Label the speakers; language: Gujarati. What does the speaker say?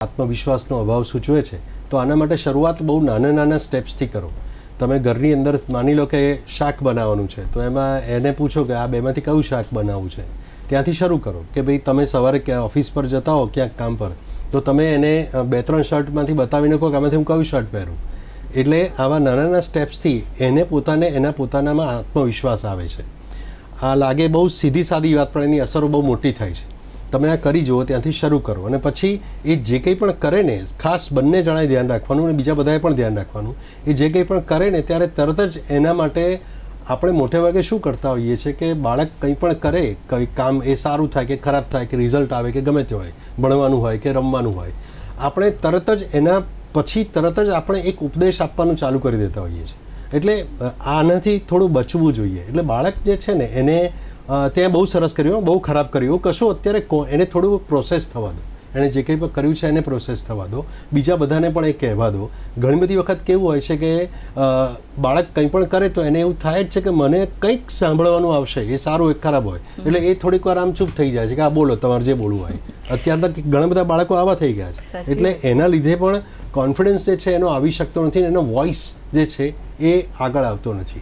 Speaker 1: આત્મવિશ્વાસનો અભાવ સૂચવે છે તો આના માટે શરૂઆત બહુ નાના નાના સ્ટેપ્સથી કરો. તમે ઘરની અંદર માની લો કે શાક બનાવવાનું છે તો એમાં એને પૂછો કે આ બેમાંથી કયું શાક બનાવવું છે, ત્યાંથી શરૂ કરો કે ભાઈ તમે સવારે ક્યાં ઓફિસ પર જતા હો ક્યાંક કામ પર તો તમે એને 2-3 શર્ટમાંથી બતાવીને કહો કે આમાંથી હું કયું શર્ટ પહેરું. એટલે આવા નાના નાના સ્ટેપ્સથી એને એના પોતાનામાં આત્મવિશ્વાસ આવે છે. આ લાગે બહુ સીધી સાદી વાત પણ એની અસરો બહુ મોટી થાય છે. તમે આ કરી જુઓ, ત્યાંથી શરૂ કરો અને પછી એ જે કંઈ પણ કરે ને, ખાસ બંને જણાએ ધ્યાન રાખવાનું અને બીજા બધાએ પણ ધ્યાન રાખવાનું, એ જે કંઈ પણ કરે ને ત્યારે તરત જ એના માટે આપણે મોટે ભાગે શું કરતા હોઈએ છીએ કે બાળક કંઈ પણ કરે, કંઈ કામ એ સારું થાય કે ખરાબ થાય કે રિઝલ્ટ આવે કે ગમે તે હોય, ભણવાનું હોય કે રમવાનું હોય, આપણે તરત જ એના પછી તરત જ આપણે એક ઉપદેશ આપવાનું ચાલુ કરી દેતા હોઈએ છીએ. એટલે આનાથી થોડું બચવું જોઈએ. એટલે બાળક જે છે ને એને ત્યાં બહુ સરસ કર્યું, બહુ ખરાબ કર્યું કશું, અત્યારે એને થોડું પ્રોસેસ થવા દો. એણે જે કંઈ પણ કર્યું છે એને પ્રોસેસ થવા દો, બીજા બધાને પણ એ કહેવા દો. ઘણી બધી વખત કેવું હોય છે કે બાળક કંઈ પણ કરે તો એને એવું થાય જ છે કે મને કંઈક સાંભળવાનું આવશે, એ સારું એક ખરાબ હોય, એટલે એ થોડીક વાર આમ ચૂપ થઈ જાય છે કે આ બોલો તમારે જે બોલવું હોય. અત્યારના ઘણા બધા બાળકો આવા થઈ ગયા છે. એટલે એના લીધે પણ કોન્ફિડન્સ જે છે એનો આવી શકતો નથી, એનો વોઇસ જે છે એ આગળ આવતો નથી.